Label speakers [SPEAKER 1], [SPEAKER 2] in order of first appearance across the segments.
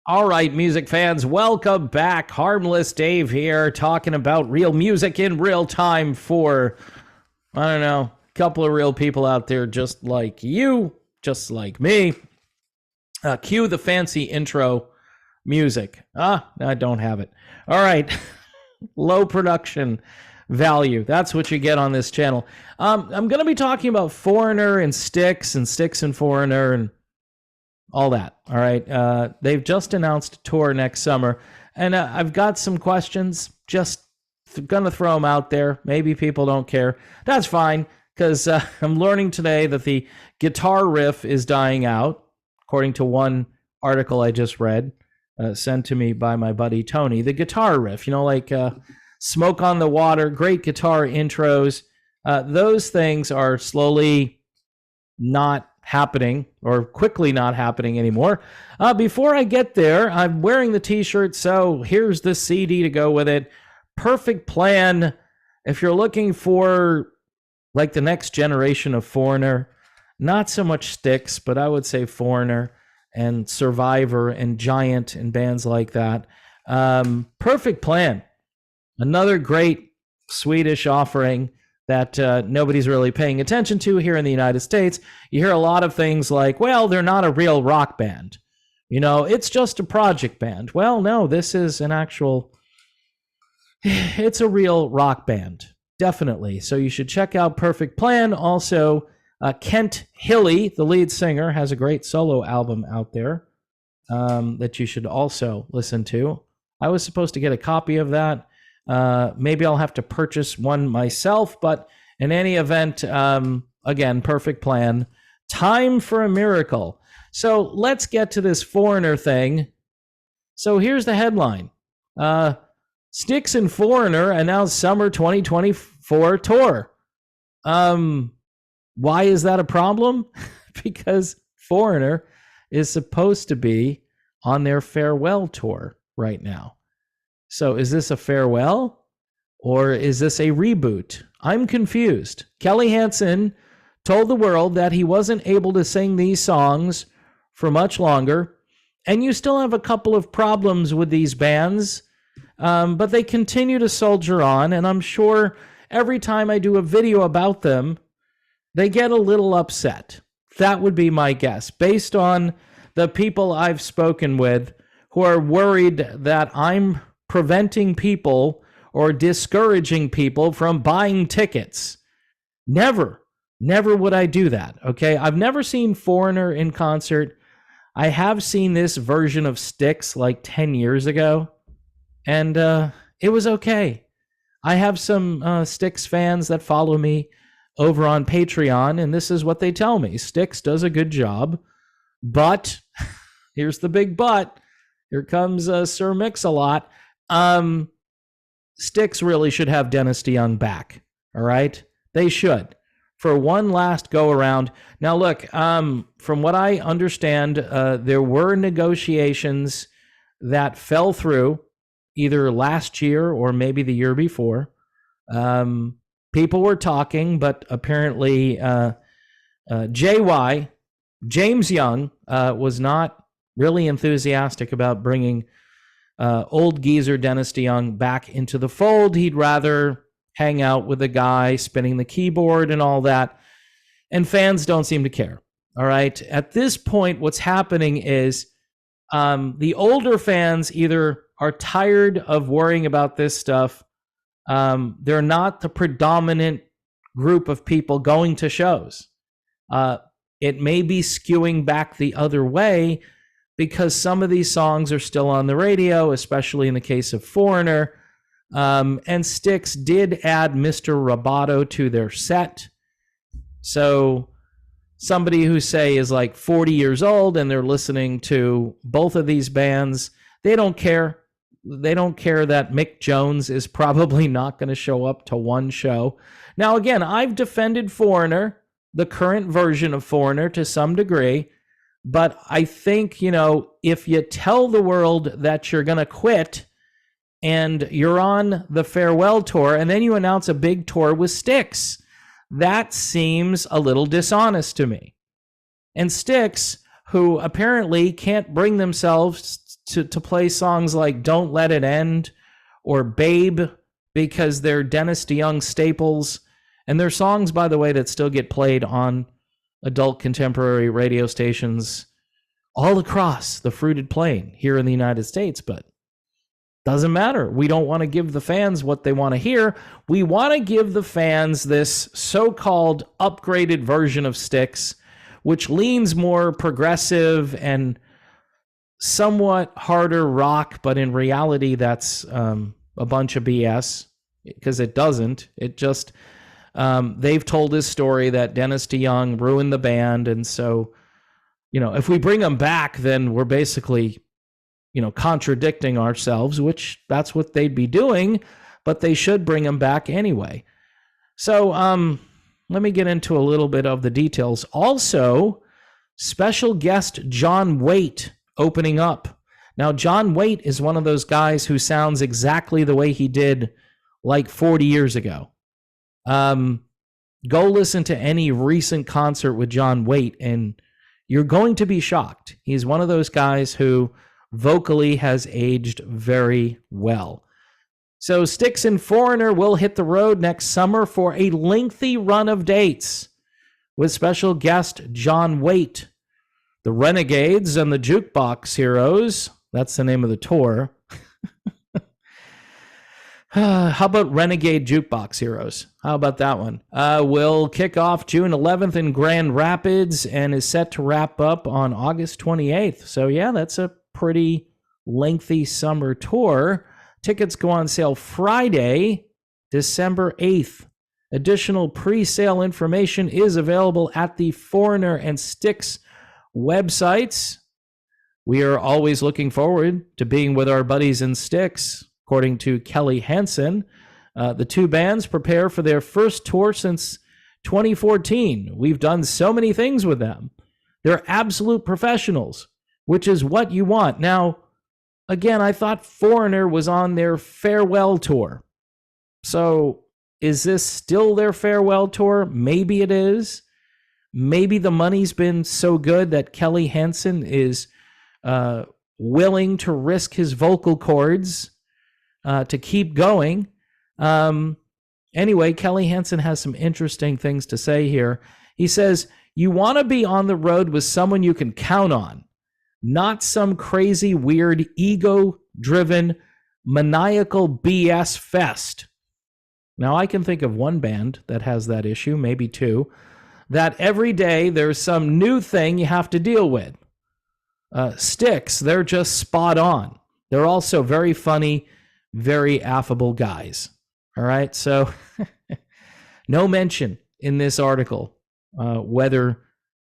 [SPEAKER 1] All right, music fans, welcome back. Harmless Dave here, talking about real music in real time for, I don't know, a couple of real people out there just like you, just like me. Cue the fancy intro music. I don't have it. All right, low production value. That's what you get on this channel. I'm going to be talking about Foreigner and Styx and Foreigner and all that. All right. They've just announced a tour next summer, and I've got some questions. Just gonna throw them out there. Maybe people don't care. That's fine, because I'm learning today that the guitar riff is dying out, according to one article I just read, sent to me by my buddy Tony. The guitar riff, like Smoke on the Water, great guitar intros. Those things are slowly not happening, or quickly not happening anymore. Before I get there, I'm wearing the t-shirt, so here's the CD to go with it. Perfect Plan. If you're looking for like the next generation of Foreigner, not so much Styx, but I would say Foreigner and Survivor and Giant and bands like that. Perfect Plan. Another great Swedish offering that nobody's really paying attention to here in the United States. You hear a lot of things like, well, they're not a real rock band. It's just a project band. Well, no, this is it's a real rock band, definitely. So you should check out Perfect Plan. Also, Kent Hilly, the lead singer, has a great solo album out there that you should also listen to. I was supposed to get a copy of that. Maybe I'll have to purchase one myself, but in any event, again, Perfect Plan. Time for a Miracle. So let's get to this Foreigner thing. So here's the headline. Styx and Foreigner announce summer 2024 tour. Why is that a problem? Because Foreigner is supposed to be on their farewell tour right now. So is this a farewell or is this a reboot? I'm confused. Kelly Hansen told the world that he wasn't able to sing these songs for much longer, and you still have a couple of problems with these bands, but they continue to soldier on, and I'm sure every time I do a video about them, they get a little upset. That would be my guess, based on the people I've spoken with who are worried that I'm preventing people or discouraging people from buying tickets. Never would I do that, okay? I've never seen Foreigner in concert. I have seen this version of Styx like 10 years ago, and it was okay. I have some Styx fans that follow me over on Patreon, and this is what they tell me. Styx does a good job, but here's the big but. Here comes Sir Mix-a-Lot. Styx really should have Dennis DeYoung back. All right, they should, for one last go around. Now, look, from what I understand, there were negotiations that fell through either last year or maybe the year before. People were talking, but apparently James Young, was not really enthusiastic about bringing old geezer Dennis DeYoung back into the fold. He'd rather hang out with a guy spinning the keyboard and all that. And fans don't seem to care. All right. At this point, what's happening is the older fans either are tired of worrying about this stuff. They're not the predominant group of people going to shows. It may be skewing back the other way, because some of these songs are still on the radio, especially in the case of Foreigner. And Styx did add Mr. Roboto to their set. So somebody who, say, is like 40 years old and they're listening to both of these bands, they don't care. They don't care that Mick Jones is probably not going to show up to one show. Now, again, I've defended Foreigner, the current version of Foreigner, to some degree. But I think, if you tell the world that you're going to quit and you're on the farewell tour and then you announce a big tour with Styx, that seems a little dishonest to me. And Styx, who apparently can't bring themselves to play songs like Don't Let It End or Babe because they're Dennis DeYoung staples. And they're songs, by the way, that still get played on adult contemporary radio stations all across the fruited plain here in the United States. But doesn't matter. We don't want to give the fans what they want to hear. We want to give the fans this so-called upgraded version of Styx, which leans more progressive and somewhat harder rock, but in reality, that's a bunch of BS because it doesn't. It just, they've told this story that Dennis DeYoung ruined the band. And so, if we bring them back, then we're basically, contradicting ourselves, which that's what they'd be doing, but they should bring them back anyway. So, let me get into a little bit of the details. Also, special guest John Waite opening up. Now, John Waite is one of those guys who sounds exactly the way he did like 40 years ago. Go listen to any recent concert with John Waite, and you're going to be shocked. He's one of those guys who vocally has aged very well. So Styx and Foreigner will hit the road next summer for a lengthy run of dates with special guest John Waite. The Renegades and the Jukebox Heroes, that's the name of the tour. How about Renegade Jukebox Heroes? How about that one? Will kick off June 11th in Grand Rapids and is set to wrap up on August 28th. So yeah, that's a pretty lengthy summer tour. Tickets go on sale Friday, December 8th. Additional pre-sale information is available at the Foreigner and Styx websites. We are always looking forward to being with our buddies in Styx, according to Kelly Hansen. The two bands prepare for their first tour since 2014. We've done so many things with them. They're absolute professionals, which is what you want. Now, again, I thought Foreigner was on their farewell tour. So is this still their farewell tour? Maybe it is. Maybe the money's been so good that Kelly Hansen is willing to risk his vocal cords to keep going. Anyway, Kelly Hansen has some interesting things to say here. He says, you want to be on the road with someone you can count on, not some crazy, weird, ego-driven, maniacal BS fest. Now, I can think of one band that has that issue, maybe two, that every day there's some new thing you have to deal with. Styx, they're just spot on. They're also very funny, very affable guys. All right, so no mention in this article whether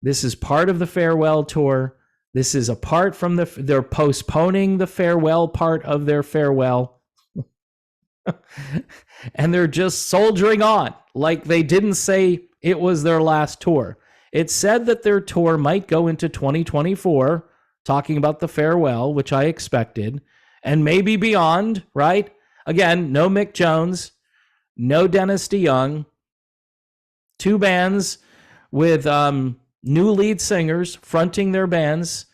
[SPEAKER 1] this is part of the farewell tour. This is apart from they're postponing the farewell part of their farewell. And they're just soldiering on like they didn't say it was their last tour. It said that their tour might go into 2024, talking about the farewell, which I expected, and maybe beyond, right? Again, no Mick Jones, no Dennis DeYoung, two bands with new lead singers fronting their bands.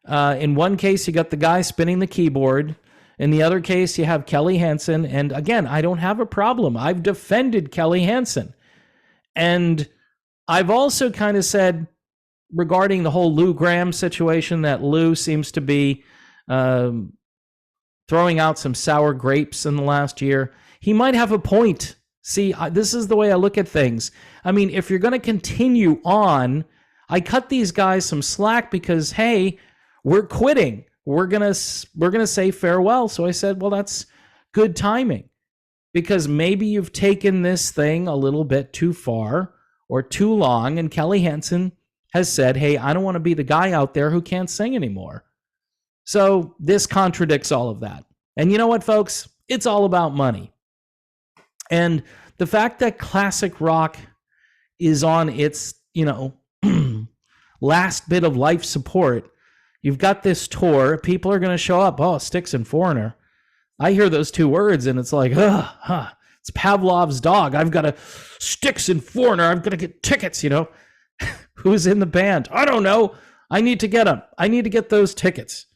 [SPEAKER 1] In one case, you got the guy spinning the keyboard. In the other case, you have Kelly Hansen. And again, I don't have a problem. I've defended Kelly Hansen. And I've also kind of said regarding the whole Lou Gramm situation that Lou seems to be throwing out some sour grapes in the last year. He might have a point. See, this is the way I look at things. I mean, if you're going to continue on, I cut these guys some slack because, hey, we're quitting. We're gonna say farewell. So I said, well, that's good timing because maybe you've taken this thing a little bit too far or too long. And Kelly Hansen has said, hey, I don't want to be the guy out there who can't sing anymore. So this contradicts all of that. And you know what, folks? It's all about money. And the fact that classic rock is on its, last bit of life support, you've got this tour, people are going to show up. Oh, Styx and Foreigner. I hear those two words and it's like, it's Pavlov's dog. I've got to Styx and Foreigner. I've got to get tickets, Who's in the band? I don't know. I need to get them. I need to get those tickets.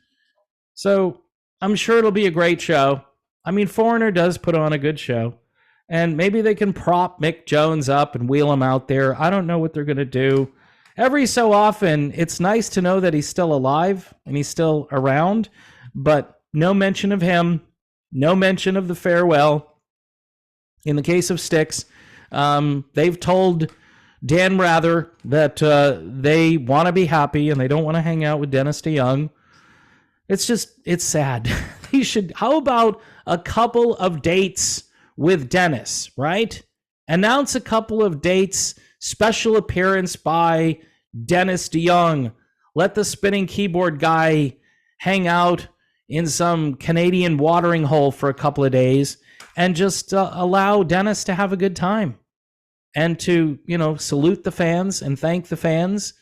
[SPEAKER 1] So I'm sure it'll be a great show. I mean, Foreigner does put on a good show. And maybe they can prop Mick Jones up and wheel him out there. I don't know what they're going to do. Every so often, it's nice to know that he's still alive and he's still around, but no mention of him, no mention of the farewell. In the case of Styx, they've told Dan Rather that they want to be happy and they don't want to hang out with Dennis DeYoung. It's sad. How about a couple of dates with Dennis, right? Announce a couple of dates, special appearance by Dennis DeYoung. Let the spinning keyboard guy hang out in some Canadian watering hole for a couple of days and just allow Dennis to have a good time and to, salute the fans and thank the fans.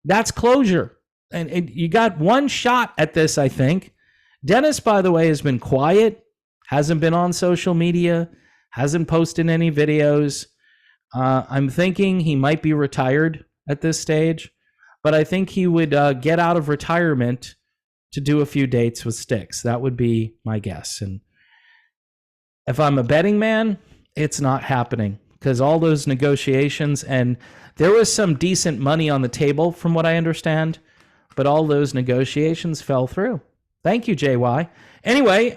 [SPEAKER 1] That's closure. And you got one shot at this, I think. Dennis, by the way, has been quiet, hasn't been on social media, hasn't posted any videos. I'm thinking he might be retired at this stage, but I think he would get out of retirement to do a few dates with Styx. That would be my guess. And if I'm a betting man, it's not happening because all those negotiations, and there was some decent money on the table from what I understand, but all those negotiations fell through. Thank you, JY. Anyway,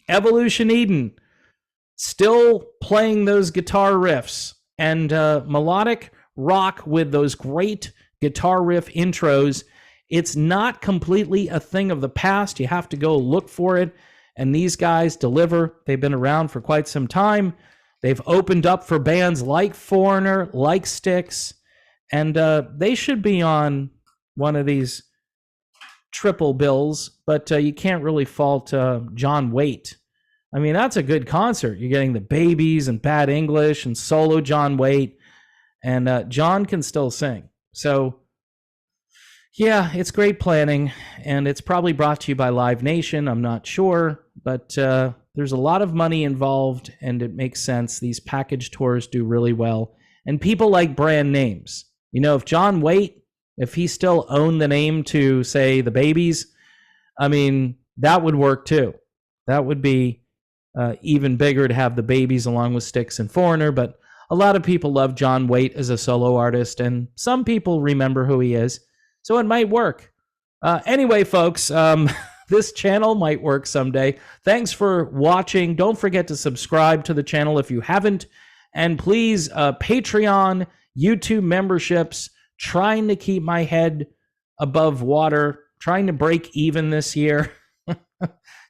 [SPEAKER 1] Evolution Eden, still playing those guitar riffs and melodic rock with those great guitar riff intros. It's not completely a thing of the past. You have to go look for it. And these guys deliver. They've been around for quite some time. They've opened up for bands like Foreigner, like Styx. And they should be on one of these triple bills. But you can't really fault John Waite. I mean, that's a good concert. You're getting the Babies and Bad English and solo John Waite. And John can still sing. So, yeah, it's great planning. And it's probably brought to you by Live Nation. I'm not sure. But there's a lot of money involved. And it makes sense. These package tours do really well. And people like brand names. If John Waite, if he still owned the name to, say, the Babies, I mean, that would work too. That would be even bigger to have the Babies along with Styx and Foreigner. But a lot of people love John Waite as a solo artist, and some people remember who he is. So it might work. Anyway, folks, this channel might work someday. Thanks for watching. Don't forget to subscribe to the channel if you haven't. And please, Patreon, YouTube memberships, trying to keep my head above water, trying to break even this year.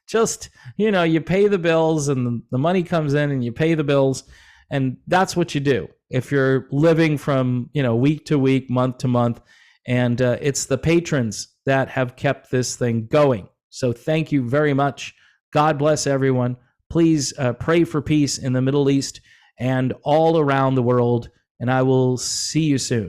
[SPEAKER 1] Just, you pay the bills and the money comes in and you pay the bills. And that's what you do if you're living from, week to week, month to month. And it's the patrons that have kept this thing going. So thank you very much. God bless everyone. Please pray for peace in the Middle East and all around the world. And I will see you soon.